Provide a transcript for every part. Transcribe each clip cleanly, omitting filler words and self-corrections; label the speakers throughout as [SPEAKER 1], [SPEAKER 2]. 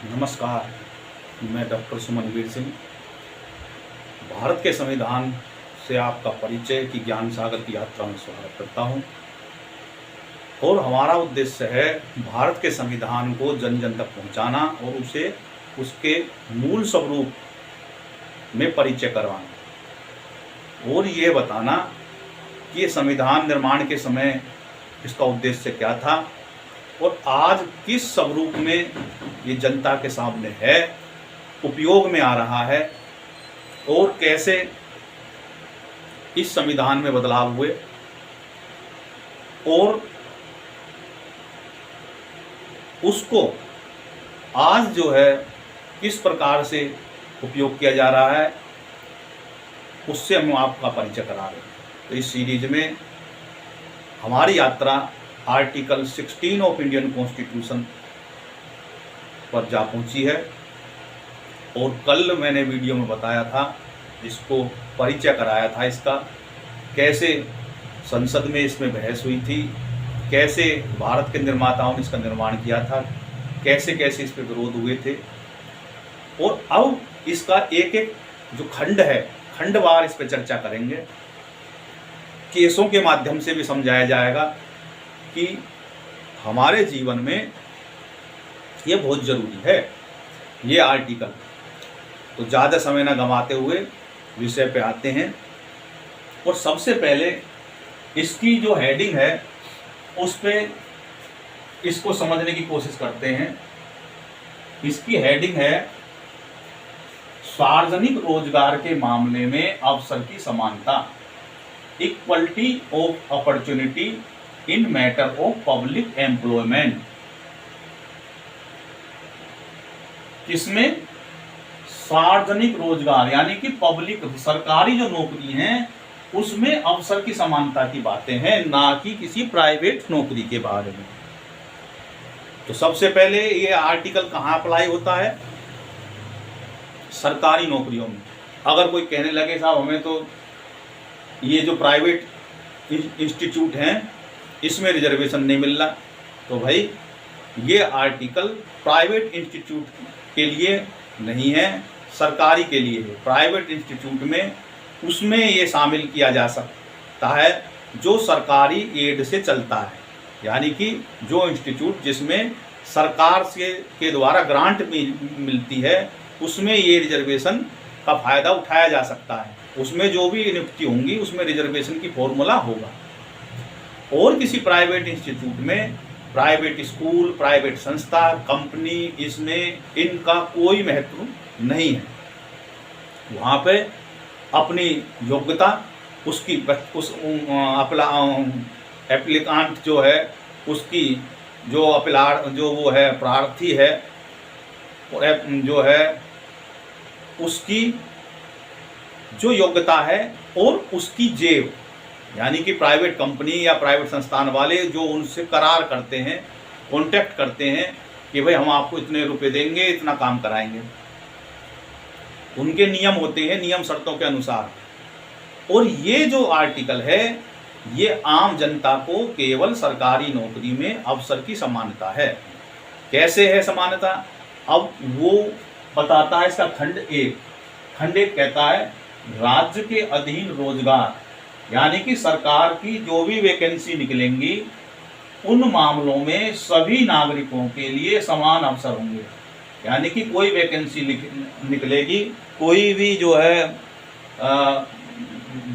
[SPEAKER 1] नमस्कार। मैं डॉक्टर सुमनवीर सिंह भारत के संविधान से आपका परिचय की ज्ञान सागर की यात्रा में स्वागत करता हूं। और हमारा उद्देश्य है भारत के संविधान को जन जन तक पहुंचाना और उसे उसके मूल स्वरूप में परिचय करवाना और ये बताना कि ये संविधान निर्माण के समय इसका उद्देश्य क्या था और आज किस स्वरूप में ये जनता के सामने है, उपयोग में आ रहा है और कैसे इस संविधान में बदलाव हुए और उसको आज जो है किस प्रकार से उपयोग किया जा रहा है, उससे हम आपका परिचय करा रहे हैं। तो इस सीरीज में हमारी यात्रा आर्टिकल 16 ऑफ इंडियन कॉन्स्टिट्यूशन पर जा पहुंची है और कल मैंने वीडियो में बताया था, इसको परिचय कराया था इसका, कैसे संसद में इसमें बहस हुई थी, कैसे भारत के निर्माताओं ने इसका निर्माण किया था, कैसे कैसे इस पर विरोध हुए थे। और अब इसका एक एक जो खंड है, खंडवार इस पर चर्चा करेंगे। केसों के माध्यम से भी समझाया जाएगा कि हमारे जीवन में ये बहुत ज़रूरी है ये आर्टिकल। तो ज़्यादा समय ना गंवाते हुए विषय पे आते हैं और सबसे पहले इसकी जो हेडिंग है उस पे इसको समझने की कोशिश करते हैं। इसकी हेडिंग है सार्वजनिक रोजगार के मामले में अवसर की समानता, equality of opportunity in matter of public employment. किसमें? सार्वजनिक रोजगार यानी कि पब्लिक सरकारी जो नौकरी हैं उसमें अवसर की समानता की बातें हैं, ना कि किसी प्राइवेट नौकरी के बारे में। तो सबसे पहले ये आर्टिकल कहाँ अप्लाई होता है? सरकारी नौकरियों में। अगर कोई कहने लगे साहब हमें तो ये जो प्राइवेट इंस्टीट्यूट हैं इसमें रिजर्वेशन नहीं मिल रहा, तो भाई ये आर्टिकल प्राइवेट इंस्टीट्यूट के लिए नहीं है, सरकारी के लिए है। प्राइवेट इंस्टीट्यूट में उसमें ये शामिल किया जा सकता है जो सरकारी एड से चलता है, यानी कि जो इंस्टीट्यूट जिसमें सरकार के द्वारा ग्रांट मिलती है उसमें ये रिजर्वेशन का फ़ायदा उठाया जा सकता है। उसमें जो भी नियुक्ति होंगी उसमें रिजर्वेशन की फॉर्मूला होगा। और किसी प्राइवेट इंस्टीट्यूट में, प्राइवेट स्कूल, प्राइवेट संस्था, कंपनी, इसमें इनका कोई महत्व नहीं है। वहाँ पे अपनी योग्यता उसकी एप्लीकांट जो है उसकी जो वो है प्रार्थी है जो है उसकी जो योग्यता है और उसकी जेब, यानी कि प्राइवेट कंपनी या प्राइवेट संस्थान वाले जो उनसे करार करते हैं, कॉन्टैक्ट करते हैं कि भाई हम आपको इतने रुपए देंगे, इतना काम कराएंगे, उनके नियम होते हैं, नियम शर्तों के अनुसार। और ये जो आर्टिकल है ये आम जनता को केवल सरकारी नौकरी में अवसर की समानता है। कैसे है समानता? अब वो बताता है इसका खंड एक कहता है राज्य के अधीन रोजगार, यानी कि सरकार की जो भी वैकेंसी निकलेंगी उन मामलों में सभी नागरिकों के लिए समान अवसर होंगे। यानी कि कोई वैकेंसी निकलेगी, कोई भी जो है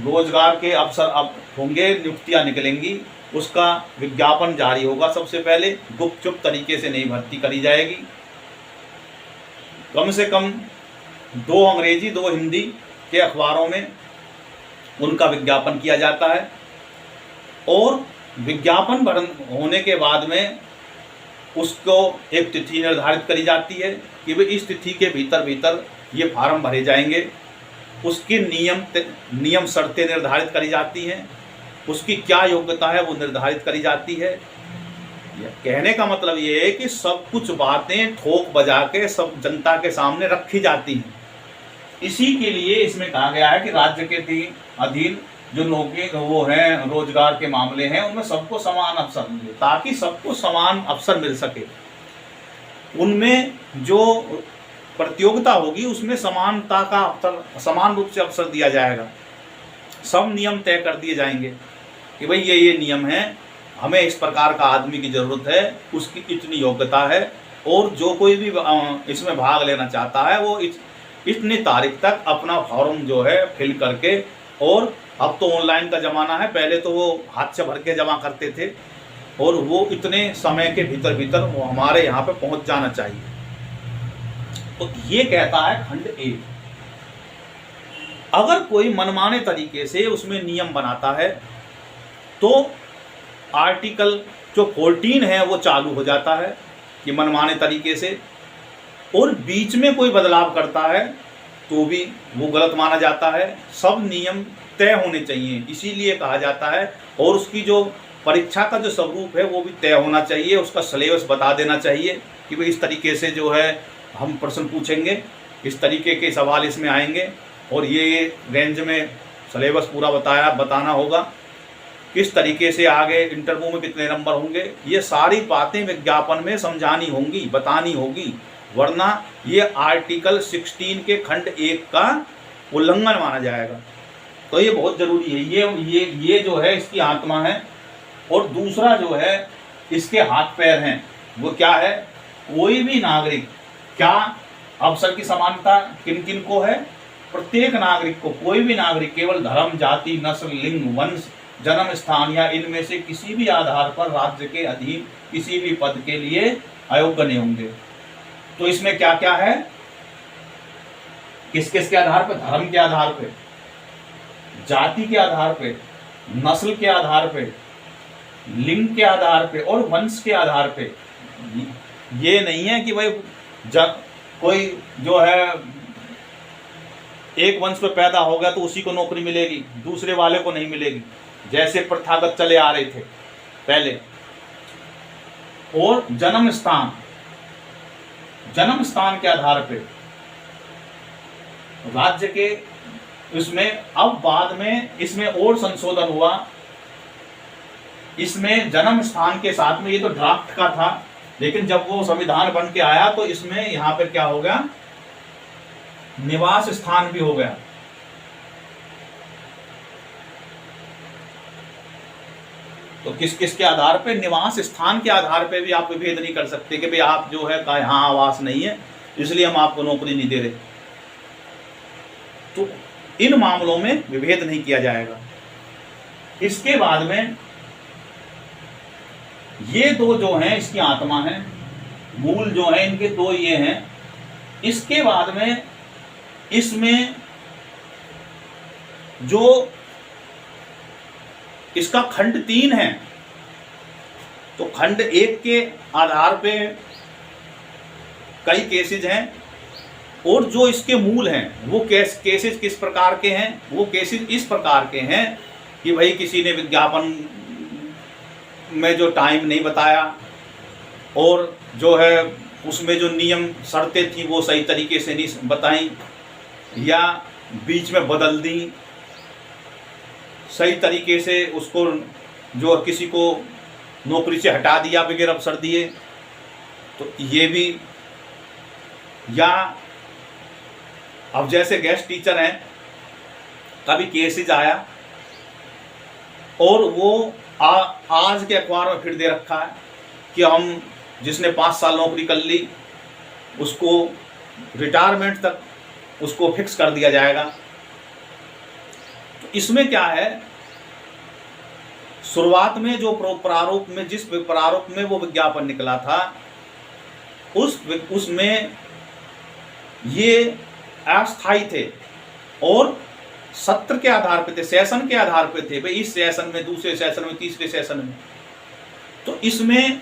[SPEAKER 1] रोजगार के अवसर अब होंगे, नियुक्तियां निकलेंगी, उसका विज्ञापन जारी होगा। सबसे पहले गुपचुप तरीके से नहीं भर्ती करी जाएगी। कम से कम 2 अंग्रेजी 2 हिंदी के अखबारों में उनका विज्ञापन किया जाता है और विज्ञापन होने के बाद में उसको एक तिथि निर्धारित करी जाती है कि भाई इस तिथि के भीतर ये फार्म भरे जाएंगे। उसके नियम शर्तें निर्धारित करी जाती हैं, उसकी क्या योग्यता है वो निर्धारित करी जाती है। कहने का मतलब ये है कि सब कुछ बातें ठोक बजा के सब जनता के सामने रखी जाती हैं। इसी के लिए इसमें कहा गया है कि राज्य के अधीन जो नौकरी वो हैं, रोजगार के मामले हैं, उनमें सबको समान अवसर मिले, ताकि सबको समान अवसर मिल सके। उनमें जो प्रतियोगिता होगी उसमें समानता का अवसर, समान रूप से अवसर दिया जाएगा। सब नियम तय कर दिए जाएंगे कि भाई ये नियम है, हमें इस प्रकार का आदमी की ज़रूरत है, उसकी इतनी योग्यता है, और जो कोई भी इसमें भाग लेना चाहता है वो इतनी तारीख तक अपना फॉर्म जो है फिल करके, और अब तो ऑनलाइन का ज़माना है, पहले तो वो हाथ से भर के जमा करते थे, और वो इतने समय के भीतर भीतर वो हमारे यहाँ पे पहुँच जाना चाहिए। तो ये कहता है खंड 1। अगर कोई मनमाने तरीके से उसमें नियम बनाता है तो आर्टिकल जो 14 है वो चालू हो जाता है कि मनमाने तरीके से, और बीच में कोई बदलाव करता है तो भी वो गलत माना जाता है। सब नियम तय होने चाहिए, इसीलिए कहा जाता है। और उसकी जो परीक्षा का जो स्वरूप है वो भी तय होना चाहिए, उसका सिलेबस बता देना चाहिए कि भाई इस तरीके से जो है हम प्रश्न पूछेंगे, इस तरीके के सवाल इसमें आएंगे, और ये रेंज में सिलेबस पूरा बताना होगा, किस तरीके से आगे इंटरव्यू में कितने नंबर होंगे, ये सारी बातें विज्ञापन में समझानी होंगी, बतानी होगी, वरना ये आर्टिकल 16 के खंड 1 का उल्लंघन माना जाएगा। तो ये बहुत ज़रूरी है, ये जो है इसकी आत्मा है। और दूसरा जो है इसके हाथ पैर हैं, वो क्या है, कोई भी नागरिक, क्या अवसर की समानता किन किन को है, प्रत्येक नागरिक को, कोई भी नागरिक केवल धर्म, जाति, नस्ल, लिंग, वंश, जन्म स्थान या इनमें से किसी भी आधार पर राज्य के अधीन किसी भी पद के लिए अयोग्य नहीं होंगे। तो इसमें क्या क्या है, किस किस के आधार पर, धर्म के आधार पे, जाति के आधार पे, नस्ल के आधार पे, लिंग के आधार पे और वंश के आधार पे। ये नहीं है कि भाई कोई जो है एक वंश पे पैदा हो गया तो उसी को नौकरी मिलेगी, दूसरे वाले को नहीं मिलेगी, जैसे प्रथागत चले आ रहे थे पहले। और जन्म स्थान के आधार पे राज्य के, इसमें अब बाद में इसमें और संशोधन हुआ, इसमें जन्म स्थान के साथ में, ये तो ड्राफ्ट का था, लेकिन जब वो संविधान बन के आया तो इसमें यहां पर क्या हो गया, निवास स्थान भी हो गया। तो किस किस के आधार पे, निवास स्थान के आधार पे भी आप विभेद नहीं कर सकते कि भाई आप जो है यहाँ आवास नहीं है इसलिए हम आपको नौकरी नहीं दे रहे। तो इन मामलों में विभेद नहीं किया जाएगा। इसके बाद में ये दो जो हैं इसकी आत्मा है, मूल जो है इनके दो ये हैं। इसके बाद में इसमें जो इसका खंड 3 है, तो खंड 1 के आधार पे कई केसेज हैं, और जो इसके मूल हैं वो केसेज किस प्रकार के हैं, वो केसेज इस प्रकार के हैं कि भाई किसी ने विज्ञापन में जो टाइम नहीं बताया, और जो है उसमें जो नियम शर्तें थी वो सही तरीके से नहीं बताई, या बीच में बदल दी, सही तरीके से उसको जो किसी को नौकरी से हटा दिया बगैर अवसर दिए, तो ये भी। या अब जैसे गेस्ट टीचर हैं, कभी केसेज आया और वो आज के अखबार में फिर दे रखा है कि हम जिसने 5 साल नौकरी कर ली उसको रिटायरमेंट तक उसको फिक्स कर दिया जाएगा। तो इसमें क्या है, शुरुआत में जो प्रारूप में, जिस प्रारूप में वो विज्ञापन निकला था उसमें ये अस्थायी थे और सत्र के आधार पे थे, सेशन के आधार पे थे, भाई इस सेशन में, दूसरे सेशन में, तीसरे सेशन में। तो इसमें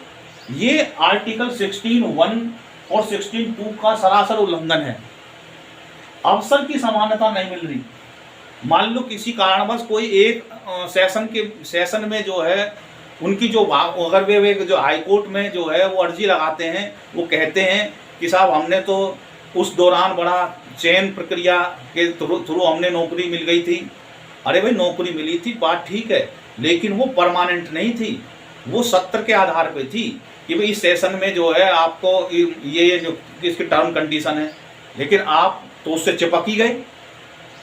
[SPEAKER 1] ये आर्टिकल 16(1) और 16(2) का सरासर उल्लंघन है। अवसर की समानता नहीं मिल रही। मान लो किसी कारणवश कोई एक सेशन में जो है उनकी जो, अगर वे जो हाई कोर्ट में जो है वो अर्जी लगाते हैं, वो कहते हैं कि साहब हमने तो उस दौरान बड़ा चयन प्रक्रिया के थ्रू हमने नौकरी मिल गई थी। अरे भाई नौकरी मिली थी, बात ठीक है, लेकिन वो परमानेंट नहीं थी। वो सत्र के आधार पे थी कि भाई इस सेशन में जो है आपको ये जो इसकी टर्म कंडीशन है, लेकिन आप तो उससे चिपक ही गए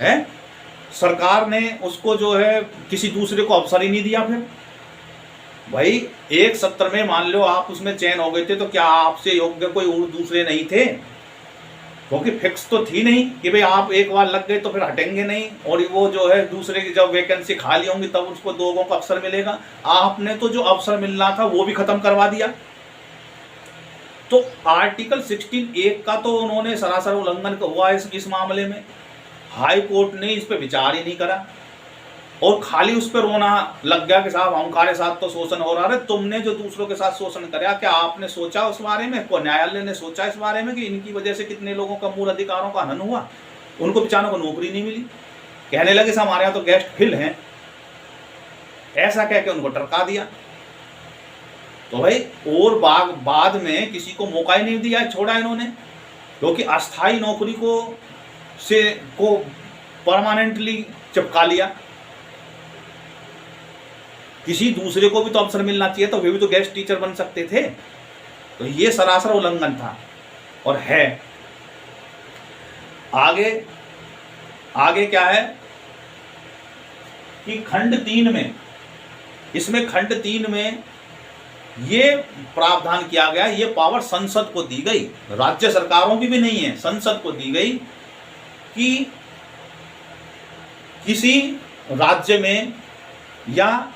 [SPEAKER 1] हैं। सरकार ने उसको जो है किसी दूसरे को अवसर ही नहीं दिया। फिर भाई एक सत्र में मान लो आप उसमें चयन हो गए थे, तो क्या आपसे योग्य कोई और दूसरे नहीं थे? क्योंकि फिक्स तो थी नहीं कि भाई आप एक बार लग गए तो फिर हटेंगे नहीं, और वो जो है दूसरे की जब वैकेंसी खाली होंगी तब उसको लोगों को अवसर मिलेगा। आपने तो जो अवसर मिल रहा था वो भी खत्म करवा दिया। तो आर्टिकल 16(1) का तो उन्होंने सरासर उल्लंघन हुआ इस मामले में। हाई कोर्ट ने इस पर विचार ही नहीं करा और खाली उस पर रोना लग गया कि साहब हमारे साथ तो शोषण हो रहा है। तुमने जो दूसरों के साथ शोषण कराया, क्या आपने सोचा उस बारे में? को न्यायालय ने सोचा इस बारे में कि इनकी वजह से कितने लोगों का मूल अधिकारों का हनन हुआ? उनको बेचारों को नौकरी नहीं मिली। कहने लगे साहब हमारे यहाँ तो गेस्ट फिल हैं, ऐसा कह के उनको टरका दिया। तो भाई और बाद में किसी को मौका ही नहीं दिया, छोड़ा इन्होंने, क्योंकि अस्थायी नौकरी को परमानेंटली चिपका लिया। किसी दूसरे को भी तो अवसर मिलना चाहिए, तो वे भी तो गेस्ट टीचर बन सकते थे। तो ये सरासर उल्लंघन था और है। आगे क्या है कि खंड 3 में, इसमें खंड 3 में ये प्रावधान किया गया, ये पावर संसद को दी गई, राज्य सरकारों की भी नहीं है, संसद को दी गई कि किसी राज्य में या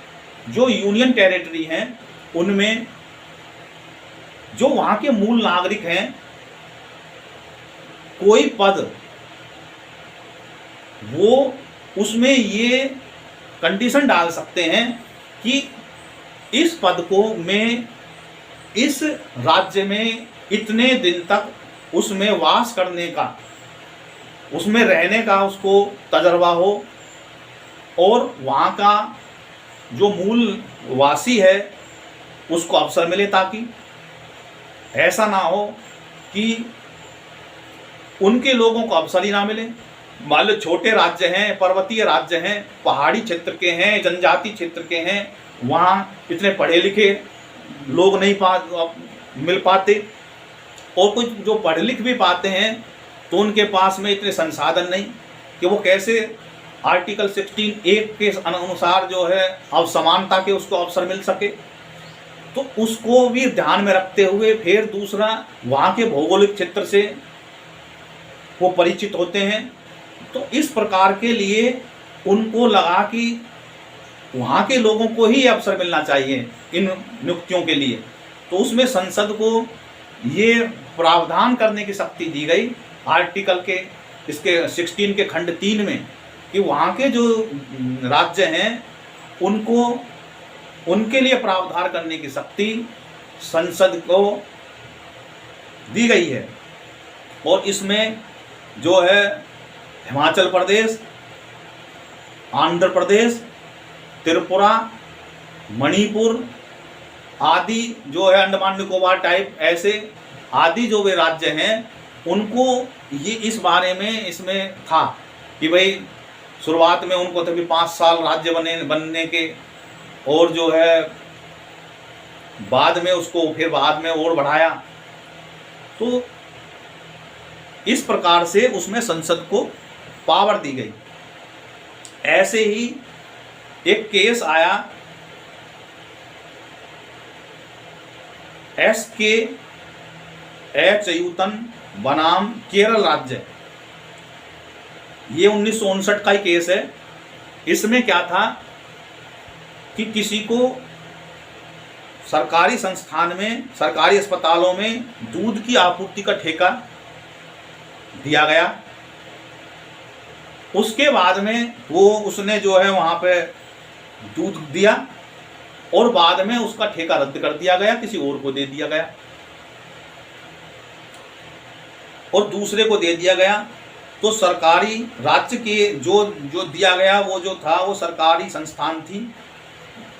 [SPEAKER 1] जो यूनियन टेरिटरी हैं उनमें जो वहां के मूल नागरिक हैं, कोई पद वो उसमें ये कंडीशन डाल सकते हैं कि इस पद को मैं इस राज्य में इतने दिन तक उसमें वास करने का, उसमें रहने का उसको तजर्बा हो, और वहाँ का जो मूल वासी है उसको अवसर मिले, ताकि ऐसा ना हो कि उनके लोगों को अवसर ही ना मिले। मान लो छोटे राज्य हैं, पर्वतीय राज्य हैं, पहाड़ी क्षेत्र के हैं, जनजाति क्षेत्र के हैं, वहाँ इतने पढ़े लिखे लोग नहीं मिल पाते, और कुछ जो पढ़ लिख भी पाते हैं तो उनके पास में इतने संसाधन नहीं कि वो कैसे आर्टिकल 16(1) के अनुसार जो है असमानता के उसको अवसर मिल सके। तो उसको भी ध्यान में रखते हुए फिर दूसरा, वहाँ के भौगोलिक क्षेत्र से वो परिचित होते हैं, तो इस प्रकार के लिए उनको लगा कि वहाँ के लोगों को ही अवसर मिलना चाहिए इन नियुक्तियों के लिए। तो उसमें संसद को ये प्रावधान करने की शक्ति दी गई आर्टिकल के इसके 16 के खंड 3 में, कि वहाँ के जो राज्य हैं उनको, उनके लिए प्रावधान करने की शक्ति संसद को दी गई है। और इसमें जो है हिमाचल प्रदेश, आंध्र प्रदेश, त्रिपुरा, मणिपुर आदि जो है अंडमान निकोबार टाइप, ऐसे आदि जो वे राज्य हैं उनको ये इस बारे में इसमें था कि भाई शुरुआत में उनको तभी 5 साल राज्य बनने के, और जो है बाद में उसको फिर बाद में और बढ़ाया। तो इस प्रकार से उसमें संसद को पावर दी गई। ऐसे ही एक केस आया SK अच्युतन बनाम केरल राज्य, ये 1959 का ही केस है। इसमें क्या था कि किसी को सरकारी संस्थान में, सरकारी अस्पतालों में दूध की आपूर्ति का ठेका दिया गया। उसके बाद में उसने जो है वहाँ पे दूध दिया और बाद में उसका ठेका रद्द कर दिया गया, किसी और को दे दिया गया और दूसरे को दे दिया गया। तो सरकारी राज्य के जो दिया गया वो जो था वो सरकारी संस्थान थी,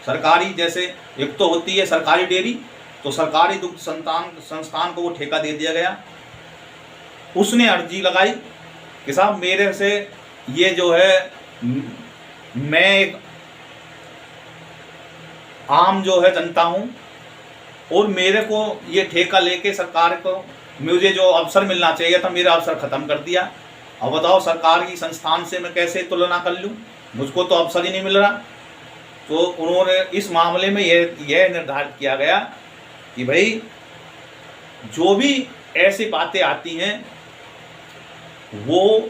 [SPEAKER 1] सरकारी, जैसे एक तो होती है सरकारी डेयरी, तो सरकारी दुग्ध संस्थान को वो ठेका दे दिया गया। उसने अर्जी लगाई कि साहब मेरे से ये जो है मैं एक आम जो है जनता हूँ और मेरे को ये ठेका लेके सरकार को मुझे जो अवसर मिलना चाहिए था मेरा अवसर ख़त्म कर दिया। अब बताओ सरकार की संस्थान से मैं कैसे तुलना कर लूँ, मुझको तो अवसर ही नहीं मिल रहा। तो उन्होंने इस मामले में यह निर्धारित किया गया कि भाई जो भी ऐसी बातें आती हैं वो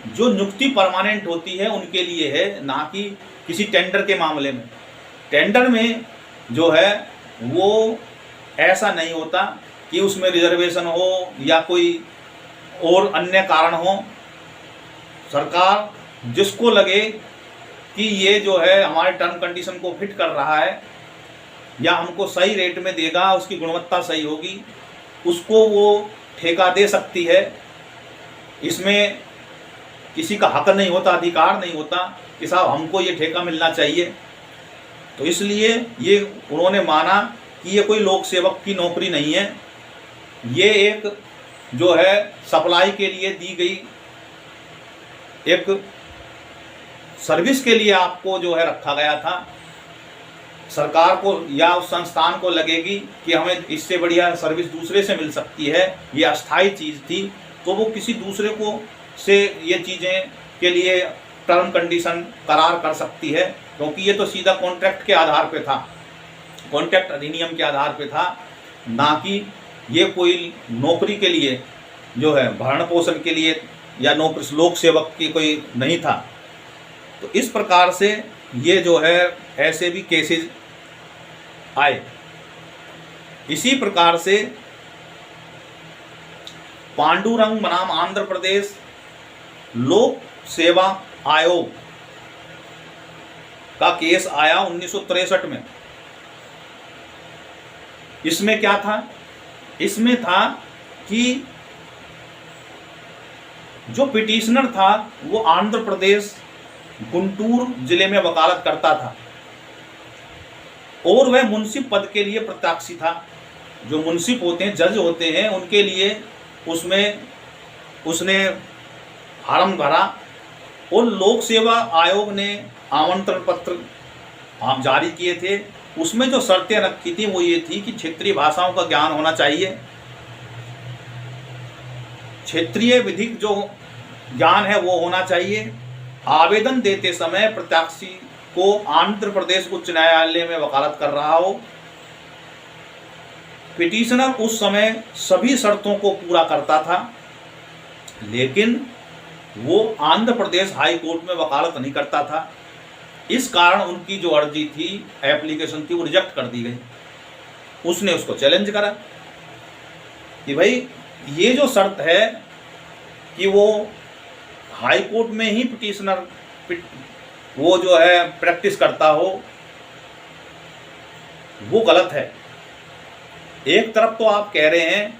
[SPEAKER 1] जो नियुक्ति परमानेंट होती है उनके लिए है, ना कि किसी टेंडर के मामले में। टेंडर में जो है वो ऐसा नहीं होता कि उसमें रिजर्वेशन हो या कोई और अन्य कारण हो। सरकार जिसको लगे कि ये जो है हमारे टर्म कंडीशन को फिट कर रहा है या हमको सही रेट में देगा, उसकी गुणवत्ता सही होगी, उसको वो ठेका दे सकती है। इसमें किसी का हक नहीं होता, अधिकार नहीं होता कि साहब हमको ये ठेका मिलना चाहिए। तो इसलिए ये उन्होंने माना कि ये कोई लोक सेवक की नौकरी नहीं है, ये एक जो है सप्लाई के लिए दी गई एक सर्विस के लिए आपको जो है रखा गया था। सरकार को या उस संस्थान को लगेगी कि हमें इससे बढ़िया सर्विस दूसरे से मिल सकती है, ये अस्थायी चीज़ थी, तो वो किसी दूसरे को से ये चीज़ें के लिए टर्म कंडीशन करार कर सकती है, क्योंकि ये तो सीधा कॉन्ट्रैक्ट के आधार पे था, कॉन्ट्रैक्ट अधिनियम के आधार पे था, ना कि ये कोई नौकरी के लिए जो है भरण पोषण के लिए या नौकरी लोक सेवक की कोई नहीं था। तो इस प्रकार से ये जो है ऐसे भी केसेस आए। इसी प्रकार से पांडुरंग बनाम आंध्र प्रदेश लोक सेवा आयोग का केस आया 1963 में। इसमें क्या था? इसमें था कि जो पिटिशनर था वो आंध्र प्रदेश गुंटूर जिले में वकालत करता था और वह मुंसिफ पद के लिए प्रत्याशी था। जो मुंसिफ होते हैं, जज होते हैं, उनके लिए उसमें उसने फार्म भरा और लोक सेवा आयोग ने आमंत्रण पत्र आप जारी किए थे। उसमें जो शर्तें रखी थी वो ये थी कि क्षेत्रीय भाषाओं का ज्ञान होना चाहिए, क्षेत्रीय विधिक जो ज्ञान है वो होना चाहिए, आवेदन देते समय प्रत्याशी को आंध्र प्रदेश उच्च न्यायालय में वकालत कर रहा हो, पिटिशनर उस समय सभी शर्तों को पूरा करता था, लेकिन वो आंध्र प्रदेश हाई कोर्ट में वकालत नहीं करता था। इस कारण उनकी जो अर्जी थी, एप्लीकेशन थी, वो रिजेक्ट कर दी गई। उसने उसको चैलेंज करा कि भाई ये जो शर्त है कि वो हाई कोर्ट में ही पिटिशनर वो जो है प्रैक्टिस करता हो, वो गलत है। एक तरफ तो आप कह रहे हैं,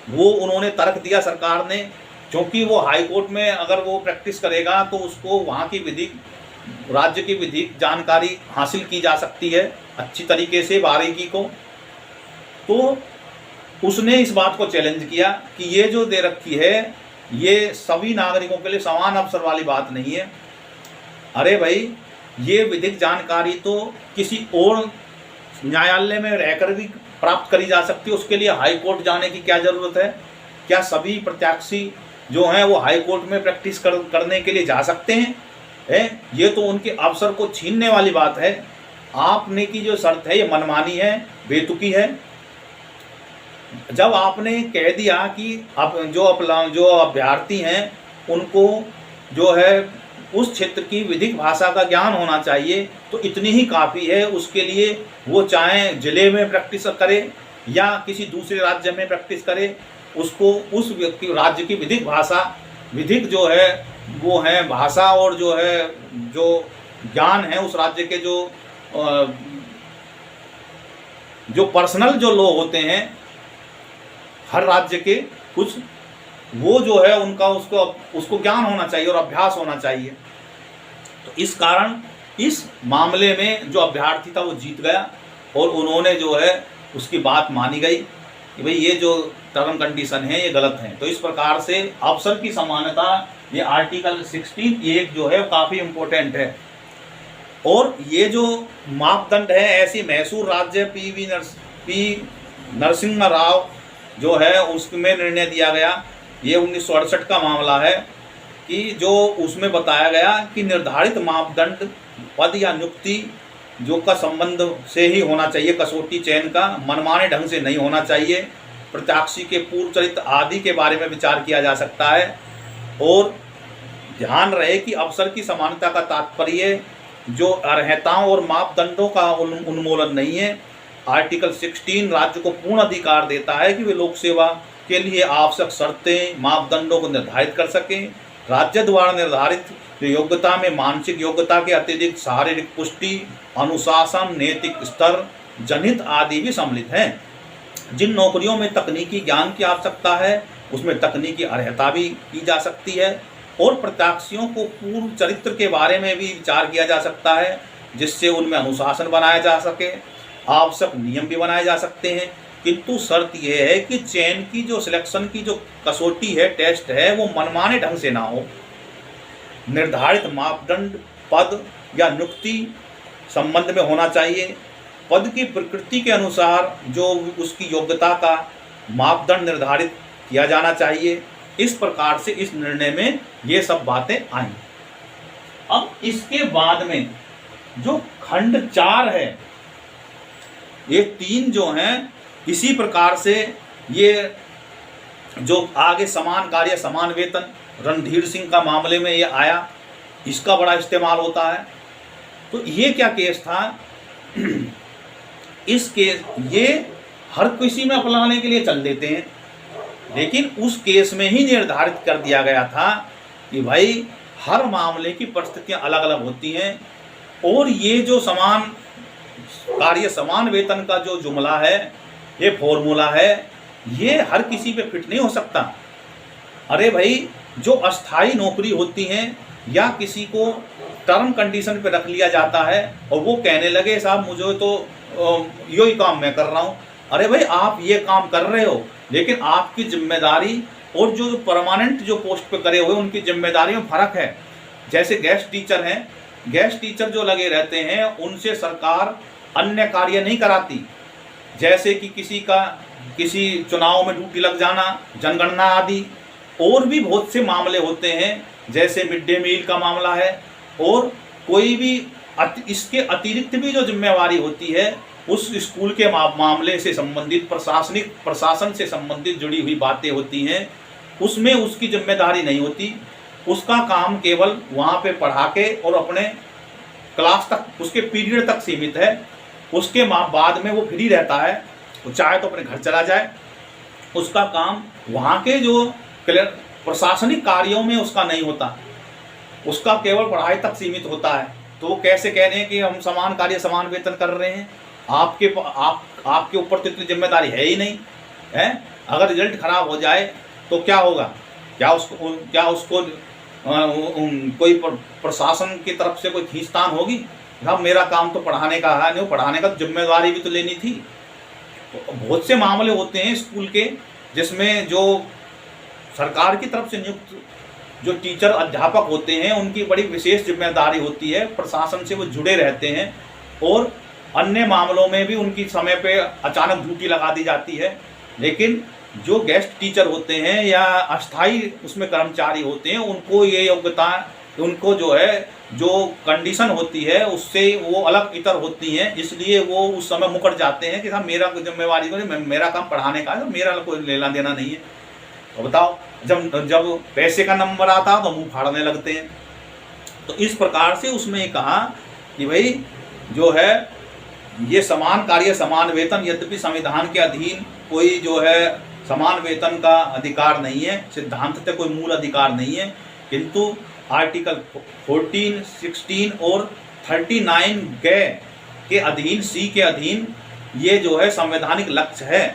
[SPEAKER 1] वो उन्होंने तर्क दिया सरकार ने, क्योंकि वो हाई कोर्ट में अगर वो प्रैक्टिस करेगा तो उसको वहाँ की विधिक, राज्य की विधिक जानकारी हासिल की जा सकती है अच्छी तरीके से, बारीकी को। तो उसने इस बात को चैलेंज किया कि ये जो दे रखी है ये सभी नागरिकों के लिए समान अवसर वाली बात नहीं है। अरे भाई, ये विधिक जानकारी तो किसी और न्यायालय में रहकर भी प्राप्त करी जा सकती है, उसके लिए हाई कोर्ट जाने की क्या ज़रूरत है? क्या सभी प्रत्याशी जो हैं वो हाई कोर्ट में प्रैक्टिस करने के लिए जा सकते हैं? ये तो उनके अवसर को छीनने वाली बात है। आपने की जो शर्त है ये मनमानी है, बेतुकी है। जब आपने कह दिया कि अब जो अभ्यर्थी हैं उनको जो है उस क्षेत्र की विधिक भाषा का ज्ञान होना चाहिए, तो इतनी ही काफ़ी है। उसके लिए वो चाहे जिले में प्रैक्टिस करे या किसी दूसरे राज्य में प्रैक्टिस करे, उसको उस राज्य की विधिक भाषा, विधिक जो है वो है भाषा और जो है जो ज्ञान है उस राज्य के जो पर्सनल जो लोग होते हैं हर राज्य के कुछ, वो जो है उनका उसको ज्ञान होना चाहिए और अभ्यास होना चाहिए। तो इस कारण इस मामले में जो अभ्यर्थी था वो जीत गया और उन्होंने जो है उसकी बात मानी गई कि भाई ये जो टर्म कंडीशन है ये गलत है। तो इस प्रकार से अवसर की समानता, ये आर्टिकल 16 एक जो है काफ़ी इम्पोर्टेंट है। और ये जो मापदंड है, ऐसी मैसूर राज्य पी नरसिम्हा राव जो है उसमें निर्णय दिया गया, ये 1968 का मामला है, कि जो उसमें बताया गया कि निर्धारित मापदंड पद या नियुक्ति जो का संबंध से ही होना चाहिए, कसौटी चयन का मनमाने ढंग से नहीं होना चाहिए, प्रत्याशी के पूर्व चरित्र आदि के बारे में विचार किया जा सकता है। और ध्यान रहे कि अवसर की समानता का तात्पर्य जो अर्हताओं और मापदंडों का उन्मूलन नहीं है। आर्टिकल 16 राज्य को पूर्ण अधिकार देता है कि वे लोक सेवा के लिए आवश्यक शर्तें मापदंडों को निर्धारित कर सकें। राज्य द्वारा निर्धारित योग्यता में मानसिक योग्यता के अतिरिक्त शारीरिक पुष्टि, अनुशासन, नैतिक स्तर, जनित आदि भी सम्मिलित हैं। जिन नौकरियों में तकनीकी ज्ञान की आवश्यकता है उसमें तकनीकी अर्हता भी की जा सकती है। और प्रत्याशियों को पूर्व चरित्र के बारे में भी विचार किया जा सकता है जिससे उनमें अनुशासन बनाया जा सके, आवश्यक नियम भी बनाए जा सकते हैं। किंतु शर्त यह है कि चयन की जो सिलेक्शन की जो कसौटी है, टेस्ट है, वो मनमाने ढंग से ना हो। निर्धारित मापदंड पद या नियुक्ति संबंध में होना चाहिए। पद की प्रकृति के अनुसार जो उसकी योग्यता का मापदंड निर्धारित किया जाना चाहिए। इस प्रकार से इस निर्णय में ये सब बातें आई। अब इसके बाद में जो खंड 4 है, ये 3 जो हैं इसी प्रकार से ये जो आगे समान कार्य समान वेतन रणधीर सिंह का मामले में ये आया, इसका बड़ा इस्तेमाल होता है। तो ये क्या केस था, इस केस ये हर किसी में अपनाने के लिए चल देते हैं, लेकिन उस केस में ही निर्धारित कर दिया गया था कि भाई हर मामले की परिस्थितियां अलग अलग होती हैं। और ये जो समान कार्य समान वेतन का जो जुमला है, ये फॉर्मूला है, ये हर किसी पे फिट नहीं हो सकता। अरे भाई, जो अस्थाई नौकरी होती हैं या किसी को टर्म कंडीशन पे रख लिया जाता है और वो कहने लगे साहब मुझे तो यही काम मैं कर रहा हूँ। अरे भाई, आप ये काम कर रहे हो लेकिन आपकी जिम्मेदारी और जो परमानेंट जो पोस्ट पे करे हुए उनकी जिम्मेदारी में फ़र्क है। जैसे गेस्ट टीचर हैं, गेस्ट टीचर जो लगे रहते हैं उनसे सरकार अन्य कार्य नहीं कराती, जैसे कि किसी चुनाव में ड्यूटी लग जाना, जनगणना आदि। और भी बहुत से मामले होते हैं, जैसे मिड डे मील का मामला है, और कोई भी इसके अतिरिक्त भी जो जिम्मेवारी होती है उस स्कूल के मामले से संबंधित प्रशासन से संबंधित जुड़ी हुई बातें होती हैं, उसमें उसकी जिम्मेदारी नहीं होती। उसका काम केवल वहाँ पे पढ़ा के और अपने क्लास तक, उसके पीरियड तक सीमित है। उसके बाद में वो फ्री रहता है, वो चाहे तो अपने घर चला जाए। उसका काम वहाँ के जो प्रशासनिक कार्यों में उसका नहीं होता, उसका केवल पढ़ाई तक सीमित होता है। तो वो कैसे कह रहे हैं कि हम समान कार्य समान वेतन कर रहे हैं, आपके ऊपर तो इतनी जिम्मेदारी है ही नहीं है। अगर रिजल्ट खराब हो जाए तो क्या होगा, क्या उसको कोई प्रशासन की तरफ से कोई खींचतान होगी? साहब मेरा काम तो पढ़ाने का है, नहीं पढ़ाने का जिम्मेदारी भी तो लेनी थी। तो बहुत से मामले होते हैं स्कूल के जिसमें जो सरकार की तरफ से नियुक्त जो टीचर अध्यापक होते हैं उनकी बड़ी विशेष जिम्मेदारी होती है, प्रशासन से वो जुड़े रहते हैं। और अन्य मामलों में भी उनकी समय पे अचानक ड्यूटी लगा दी जाती है। लेकिन जो गेस्ट टीचर होते हैं या अस्थाई उसमें कर्मचारी होते हैं, उनको ये योग्यता, उनको जो है जो कंडीशन होती है उससे वो अलग इतर होती हैं, इसलिए वो उस समय मुकर जाते हैं कि साहब मेरा कोई जिम्मेवारी को नहीं, मेरा काम पढ़ाने का है, मेरा कोई लेना देना नहीं है। तो बताओ, जब पैसे का नंबर आता तो मुंह फाड़ने लगते हैं। तो इस प्रकार से उसमें कहा कि भाई जो है ये समान कार्य समान वेतन, यद्यपि संविधान के अधीन कोई जो है समान वेतन का अधिकार नहीं है, सिद्धांत कोई मूल अधिकार नहीं है, किंतु आर्टिकल 14, 16 और 39 के अधीन, सी के अधीन ये जो है संवैधानिक लक्ष्य है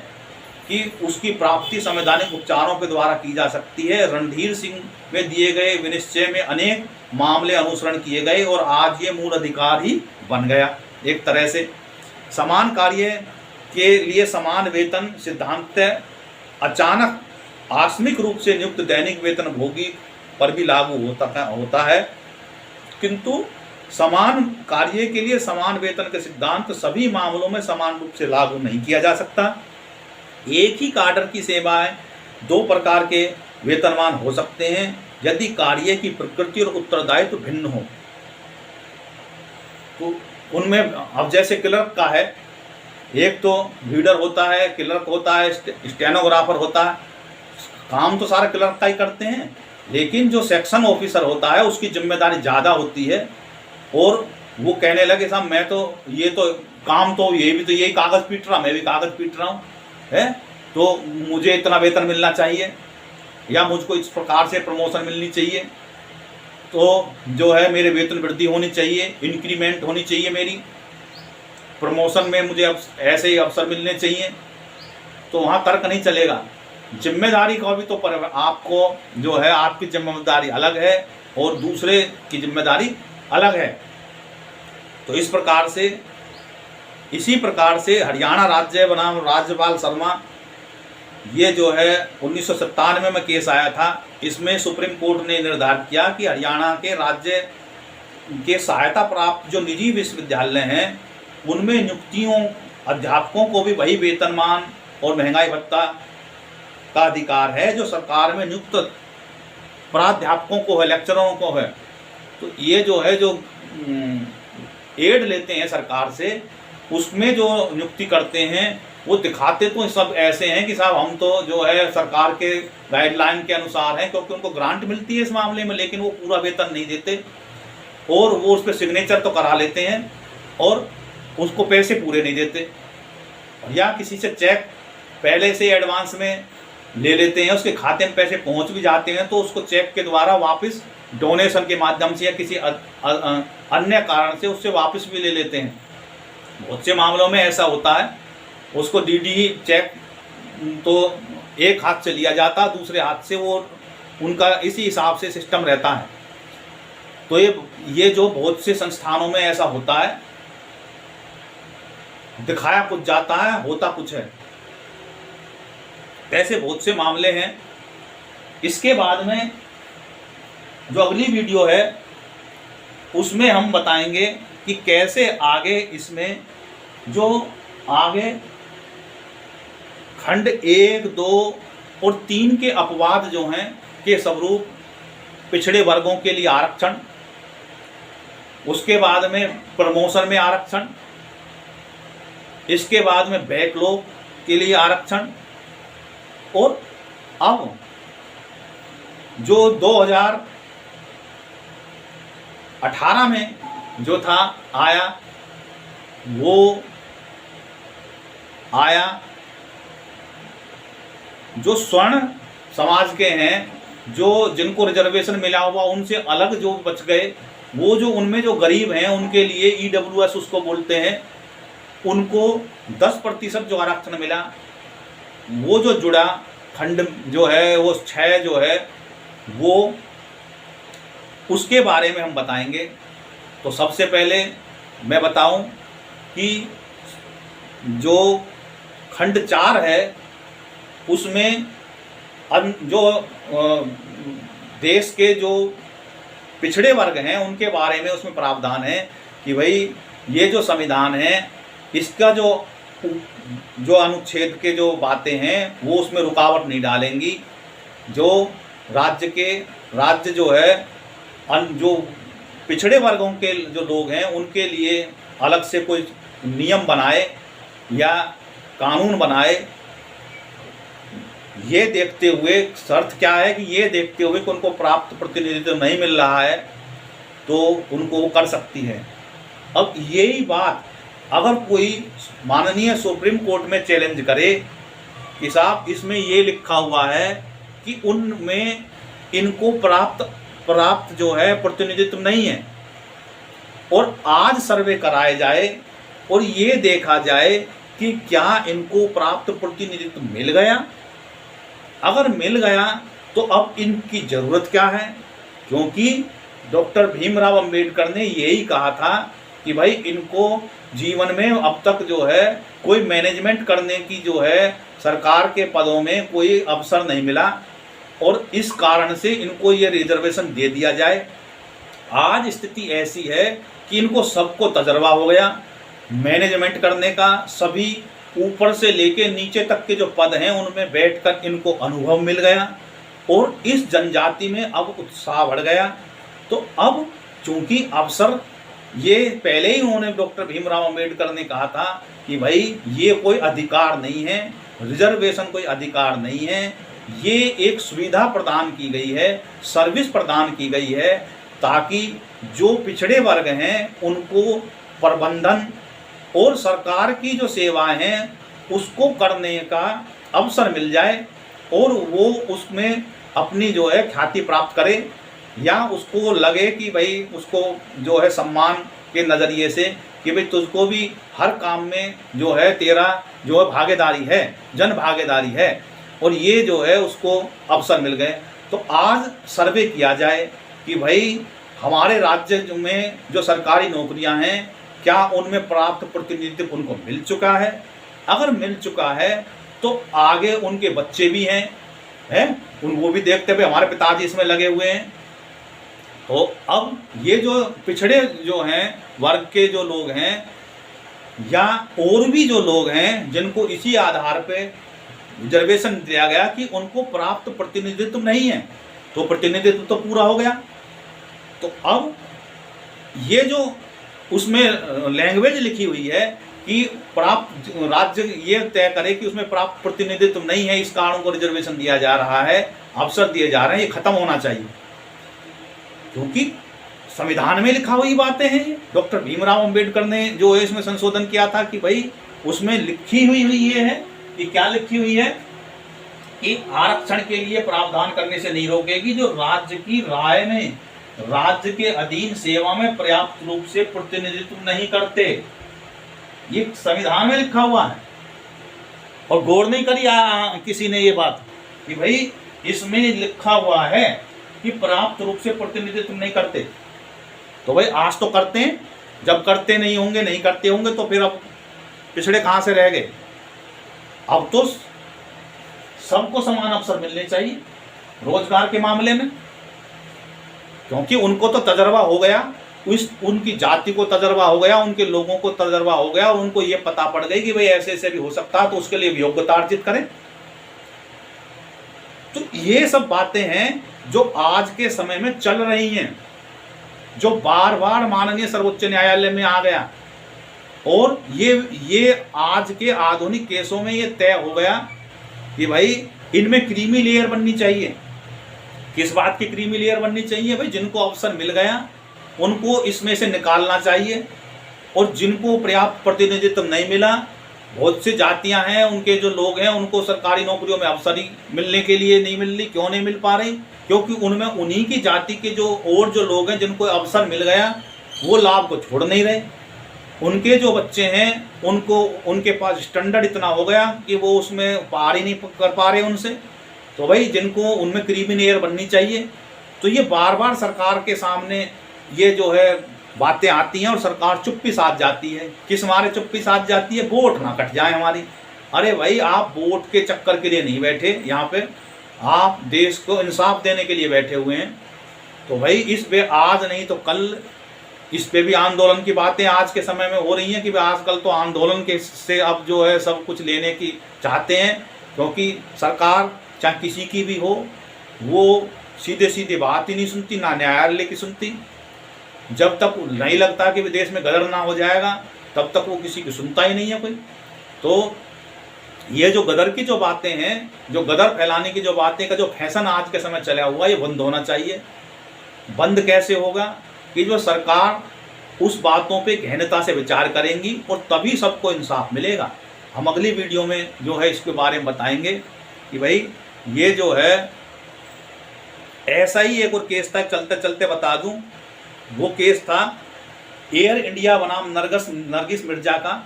[SPEAKER 1] कि उसकी प्राप्ति संवैधानिक उपचारों के द्वारा की जा सकती है। रणधीर सिंह में दिए गए विनिश्चय में अनेक मामले अनुसरण किए गए और आज ये मूल अधिकार ही बन गया। एक तरह से समान कार्य के लिए समान वेतन सिद्धांत अचानक आकस्मिक रूप से नियुक्त दैनिक वेतन भोगी पर भी लागू होता है, किंतु समान कार्य के लिए समान वेतन के सिद्धांत सभी मामलों में समान रूप से लागू नहीं किया जा सकता। एक ही काडर की सेवाएं दो प्रकार के वेतनमान हो सकते हैं यदि कार्य की प्रकृति और उत्तरदायित्व भिन्न हो। तो उनमें अब जैसे क्लर्क का है, एक तो रीडर होता है, क्लर्क होता है, स्टेनोग्राफर होता है, काम तो सारा क्लर्क का ही करते हैं, लेकिन जो सेक्शन ऑफिसर होता है उसकी जिम्मेदारी ज़्यादा होती है और वो कहने लगे साहब मैं तो ये तो काम तो ये भी तो यही कागज़ पीट रहा, मैं भी कागज़ पीट रहा हूँ है, तो मुझे इतना वेतन मिलना चाहिए या मुझको इस प्रकार से प्रमोशन मिलनी चाहिए, तो जो है मेरे वेतन वृद्धि होनी चाहिए, इंक्रीमेंट होनी चाहिए, मेरी प्रमोशन में मुझे अब ऐसे ही अवसर मिलने चाहिए। तो वहाँ तर्क नहीं चलेगा। जिम्मेदारी का भी तो पर आपको जो है आपकी जिम्मेदारी अलग है और दूसरे की जिम्मेदारी अलग है। तो इस प्रकार से इसी प्रकार से हरियाणा राज्य बनाम राज्यपाल शर्मा, ये जो है 1997 में केस आया था, इसमें सुप्रीम कोर्ट ने निर्धारित किया कि हरियाणा के राज्य के सहायता प्राप्त जो निजी विश्वविद्यालय हैं उनमें नियुक्तियों अध्यापकों को भी वही वेतनमान और महंगाई भत्ता का अधिकार है जो सरकार में नियुक्त प्राध्यापकों को है, लेक्चरों को है। तो ये जो है जो एड लेते हैं सरकार से, उसमें जो नियुक्ति करते हैं वो दिखाते तो सब ऐसे हैं कि साहब हम तो जो है सरकार के गाइडलाइन के अनुसार हैं, क्योंकि उनको ग्रांट मिलती है इस मामले में, लेकिन वो पूरा वेतन नहीं देते और वो उस पर सिग्नेचर तो करा लेते हैं और उसको पैसे पूरे नहीं देते, या किसी से चेक पहले से एडवांस में ले लेते हैं, उसके खाते में पैसे पहुंच भी जाते हैं तो उसको चेक के द्वारा वापस डोनेशन के माध्यम से या किसी अन्य कारण से उससे वापस भी ले लेते हैं। बहुत से मामलों में ऐसा होता है, उसको डीडी चेक तो एक हाथ से लिया जाता, दूसरे हाथ से वो उनका इसी हिसाब से सिस्टम रहता है। तो ये जो बहुत से संस्थानों में ऐसा होता है, दिखाया कुछ जाता है, होता कुछ है, ऐसे बहुत से मामले हैं। इसके बाद में जो अगली वीडियो है उसमें हम बताएंगे कि कैसे आगे इसमें जो आगे खंड 1, 2 और 3 के अपवाद जो हैं के स्वरूप पिछड़े वर्गों के लिए आरक्षण, उसके बाद में प्रमोशन में आरक्षण, इसके बाद में बैकलॉग के लिए आरक्षण, और अब जो 2018 में जो था आया वो आया जो स्वर्ण समाज के हैं, जो जिनको रिजर्वेशन मिला हुआ उनसे अलग जो बच गए, वो जो उनमें जो गरीब हैं उनके लिए EWS उसको बोलते हैं, उनको 10% जो आरक्षण मिला, वो जो जुड़ा खंड जो है वो 6 जो है वो उसके बारे में हम बताएंगे। तो सबसे पहले मैं बताऊं कि जो खंड 4 है उसमें जो देश के जो पिछड़े वर्ग हैं उनके बारे में उसमें प्रावधान है कि भाई ये जो संविधान है इसका जो अनुच्छेद के जो बातें हैं वो उसमें रुकावट नहीं डालेंगी। जो राज्य जो है जो पिछड़े वर्गों के जो लोग हैं उनके लिए अलग से कोई नियम बनाए या कानून बनाए, ये देखते हुए शर्त क्या है कि ये देखते हुए कि उनको प्राप्त प्रतिनिधित्व नहीं मिल रहा है तो उनको वो कर सकती है। अब यही बात अगर कोई माननीय सुप्रीम कोर्ट में चैलेंज करे कि साहब इसमें ये लिखा हुआ है कि उनमें इनको प्राप्त जो है प्रतिनिधित्व नहीं है, और आज सर्वे कराए जाए और ये देखा जाए कि क्या इनको प्राप्त प्रतिनिधित्व मिल गया, अगर मिल गया तो अब इनकी ज़रूरत क्या है, क्योंकि डॉक्टर भीमराव अंबेडकर ने यही कहा था कि भाई इनको जीवन में अब तक जो है कोई मैनेजमेंट करने की जो है सरकार के पदों में कोई अवसर नहीं मिला और इस कारण से इनको ये रिजर्वेशन दे दिया जाए। आज स्थिति ऐसी है कि इनको सबको तजर्बा हो गया मैनेजमेंट करने का, सभी ऊपर से लेके नीचे तक के जो पद हैं उनमें बैठकर इनको अनुभव मिल गया और इस जनजाति में अब उत्साह बढ़ गया। तो अब चूंकि अवसर, ये पहले ही उन्होंने डॉक्टर भीमराव अंबेडकर ने कहा था कि भाई ये कोई अधिकार नहीं है, रिजर्वेशन कोई अधिकार नहीं है, ये एक सुविधा प्रदान की गई है, सर्विस प्रदान की गई है, ताकि जो पिछड़े वर्ग हैं उनको प्रबंधन और सरकार की जो सेवाएं हैं उसको करने का अवसर मिल जाए और वो उसमें अपनी जो है ख्याति प्राप्त करे, या उसको लगे कि भाई उसको जो है सम्मान के नज़रिए से कि भाई तुझको भी हर काम में जो है तेरा जो है भागीदारी है, जन भागीदारी है, और ये जो है उसको अवसर मिल गए। तो आज सर्वे किया जाए कि भाई हमारे राज्य में जो सरकारी नौकरियां हैं क्या उनमें प्राप्त प्रतिनिधित्व उनको मिल चुका है। अगर मिल चुका है तो आगे उनके बच्चे भी हैं वो भी देखते हुए हमारे पिताजी इसमें लगे हुए हैं। तो अब ये जो पिछड़े जो हैं वर्ग के जो लोग हैं या और भी जो लोग हैं जिनको इसी आधार पे रिजर्वेशन दिया गया कि उनको प्राप्त प्रतिनिधित्व नहीं है, तो प्रतिनिधित्व तो पूरा हो गया। तो अब ये जो उसमें लैंग्वेज लिखी हुई है कि प्राप्त राज्य ये तय करे कि उसमें प्राप्त प्रतिनिधित्व नहीं है, इस कारण को रिजर्वेशन दिया जा रहा है, अवसर दिए जा रहे हैं, ये खत्म होना चाहिए। क्योंकि संविधान में लिखा हुई बातें हैं। डॉक्टर भीमराव अंबेडकर ने जो है इसमें संशोधन किया था कि भाई उसमें लिखी हुई ये है कि क्या लिखी हुई है कि आरक्षण के लिए प्रावधान करने से नहीं रोकेगी जो राज्य की राय में राज्य के अधीन सेवा में पर्याप्त रूप से प्रतिनिधित्व नहीं करते। ये संविधान में लिखा हुआ है और गौर नहीं करी किसी ने ये बात कि भाई इसमें लिखा हुआ है कि पर्याप्त रूप से प्रतिनिधित्व नहीं करते। तो भाई आज तो करते हैं, जब करते नहीं होंगे, नहीं करते होंगे तो फिर अब पिछड़े कहाँ से रह गए। अब तो सबको समान अवसर मिलने चाहिए रोजगार के मामले में, क्योंकि उनको तो तजर्बा हो गया, उनकी जाति को तजर्बा हो गया, उनके लोगों को तजर्बा हो गया और उनको ये पता पड़ गई कि भाई ऐसे ऐसे भी हो सकता है, तो उसके लिए योग्यता अर्जित करें। तो ये सब बातें हैं जो आज के समय में चल रही हैं, जो बार बार माननीय सर्वोच्च न्यायालय में आ गया और ये आज के आधुनिक केसों में ये तय हो गया कि भाई इनमें क्रीमी लेयर बननी चाहिए। किस बात की क्रीमी लेयर बननी चाहिए? भाई जिनको अवसर मिल गया उनको इसमें से निकालना चाहिए, और जिनको पर्याप्त प्रतिनिधित्व नहीं मिला, बहुत सी जातियां हैं, उनके जो लोग हैं उनको सरकारी नौकरियों में अवसर ही मिलने के लिए नहीं मिल रही। क्यों नहीं मिल पा रही? क्योंकि उनमें उन्हीं की जाति के जो और जो लोग हैं जिनको अवसर मिल गया वो लाभ को छोड़ नहीं रहे। उनके जो बच्चे हैं उनको उनके पास स्टैंडर्ड इतना हो गया कि वो उसमें पार ही नहीं कर पा रहे उनसे। तो भाई जिनको उनमें क्रीमी लेयर बननी चाहिए। तो ये बार बार सरकार के सामने ये जो है बातें आती हैं और सरकार चुप्पी साध जाती है। किस मारे चुप्पी साध जाती है? वोट ना कट जाए हमारी। अरे भाई आप वोट के चक्कर के लिए नहीं बैठे यहाँ पे, आप देश को इंसाफ देने के लिए बैठे हुए हैं। तो भाई इस पे आज नहीं तो कल इस पे भी आंदोलन की बातें आज के समय में हो रही हैं कि भाई आजकल तो आंदोलन के से अब जो है सब कुछ लेने की चाहते हैं, क्योंकि सरकार चाहे किसी की भी हो वो सीधे सीधे बात ही नहीं सुनती, ना न्यायालय की सुनती। जब तक नहीं लगता कि देश में गदर ना हो जाएगा तब तक वो किसी की सुनता ही नहीं है कोई। तो ये जो गदर की जो बातें हैं, जो गदर फैलाने की जो बातें का जो फैशन आज के समय चला हुआ, ये बंद होना चाहिए। बंद कैसे होगा? कि जो सरकार उस बातों पे गहनता से विचार करेंगी और तभी सबको इंसाफ मिलेगा। हम अगली वीडियो में जो है इसके बारे में बताएंगे कि भाई ये जो है ऐसा ही एक और केस था, चलते चलते बता दूं। वो केस था एयर इंडिया बनाम नरगिस मिर्जा का।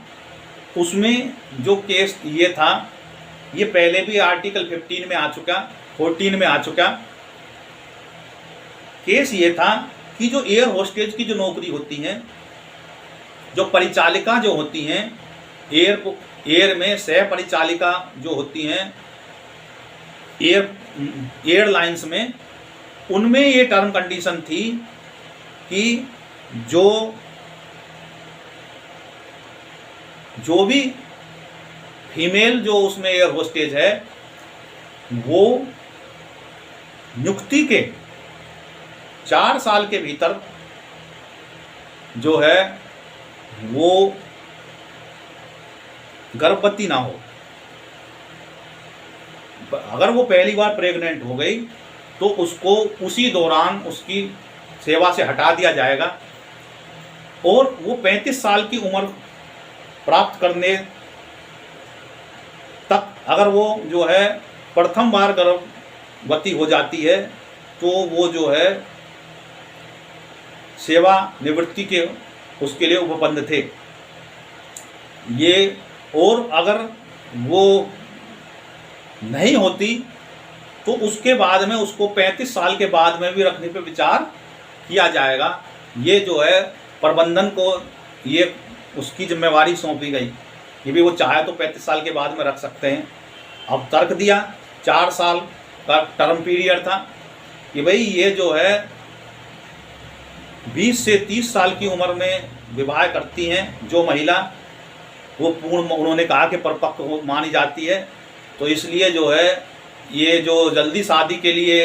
[SPEAKER 1] उसमें जो केस ये था, ये पहले भी आर्टिकल 15 में आ चुका, 14 में आ चुका। केस ये था कि जो एयर होस्टेज की जो नौकरी होती है, जो परिचालिका जो होती हैं एयर में सह परिचालिका जो होती हैं एयरलाइंस में, उनमें ये टर्म कंडीशन थी कि जो जो भी फीमेल जो उसमें एयर होस्टेज है वो नियुक्ति के 4 साल के भीतर जो है वो गर्भवती ना हो। अगर वो पहली बार प्रेग्नेंट हो गई तो उसको उसी दौरान उसकी सेवा से हटा दिया जाएगा और वो 35 साल की उम्र प्राप्त करने तक अगर वो जो है प्रथम बार गर्भवती हो जाती है तो वो जो है सेवा निवृत्ति के उसके लिए उपबंध थे ये। और अगर वो नहीं होती तो उसके बाद में उसको 35 साल के बाद में भी रखने पे विचार किया जाएगा। ये जो है प्रबंधन को ये उसकी जिम्मेवारी सौंपी गई। ये भी वो चाहे तो 35 साल के बाद में रख सकते हैं। अब तर्क दिया 4 साल का टर्म पीरियड था कि भाई ये जो है 20 से 30 साल की उम्र में विवाह करती हैं जो महिला, वो पूर्ण उन्होंने कहा कि परिपक्व मानी जाती है। तो इसलिए जो है ये जो जल्दी शादी के लिए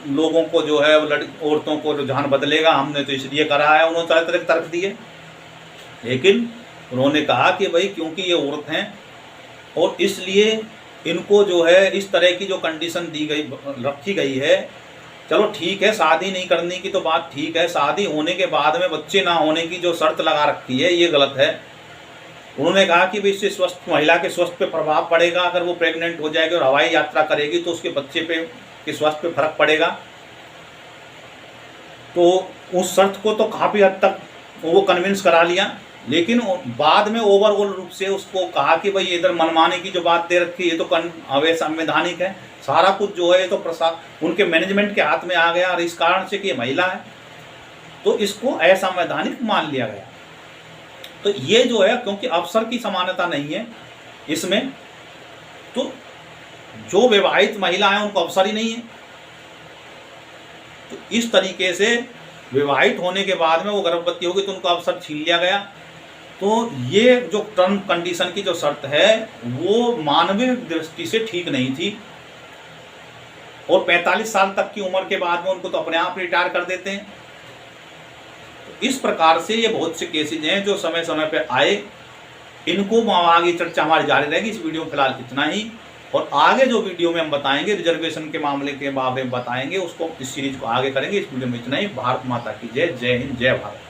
[SPEAKER 1] लोगों को जो है औरतों को रुझान बदलेगा, हमने तो इसलिए करा है, उन्होंने तरह तरह के तर्क दिए। लेकिन उन्होंने कहा कि भाई क्योंकि ये औरत हैं और इसलिए इनको जो है इस तरह की जो कंडीशन दी गई रखी गई है, चलो ठीक है शादी नहीं करने की तो बात ठीक है, शादी होने के बाद में बच्चे ना होने की जो शर्त लगा रखी है ये गलत है। उन्होंने कहा कि भाई इससे स्वस्थ महिला के स्वास्थ्य पे प्रभाव पड़ेगा। अगर वो प्रेग्नेंट हो जाएगी और हवाई यात्रा करेगी तो उसके बच्चे पे के स्वास्थ्य पे फर्क पड़ेगा। तो उस शर्त को तो काफ़ी हद तक वो कन्विंस करा लिया, लेकिन बाद में ओवरऑल रूप से उसको कहा कि भाई इधर मनमाने की जो बात दे रखी है तो अवैधानिक है। सारा कुछ जो है ये तो प्रशासन उनके मैनेजमेंट के हाथ में आ गया और इस कारण से कि ये महिला है तो इसको असंवैधानिक मान लिया गया। तो ये जो है क्योंकि अवसर की समानता नहीं है इसमें, तो जो विवाहित महिला है उनको अवसर ही नहीं है। तो इस तरीके से विवाहित होने के बाद में वो गर्भवती होगी तो उनको अवसर छीन लिया गया। तो ये जो टर्म कंडीशन की जो शर्त है वो मानवीय दृष्टि से ठीक नहीं थी। और 45 साल तक की उम्र के बाद में उनको तो अपने आप रिटायर कर देते हैं। तो इस प्रकार से ये बहुत से केसेज हैं जो समय समय पर आए, इनको आगे चर्चा हमारी जारी रहेगी। इस वीडियो में फिलहाल इतना ही, और आगे जो वीडियो में हम बताएंगे रिजर्वेशन के मामले के बारे में बताएंगे, उसको इस सीरीज को आगे करेंगे। इस वीडियो में इतना ही। भारत माता की जय। जय हिंद, जय भारत।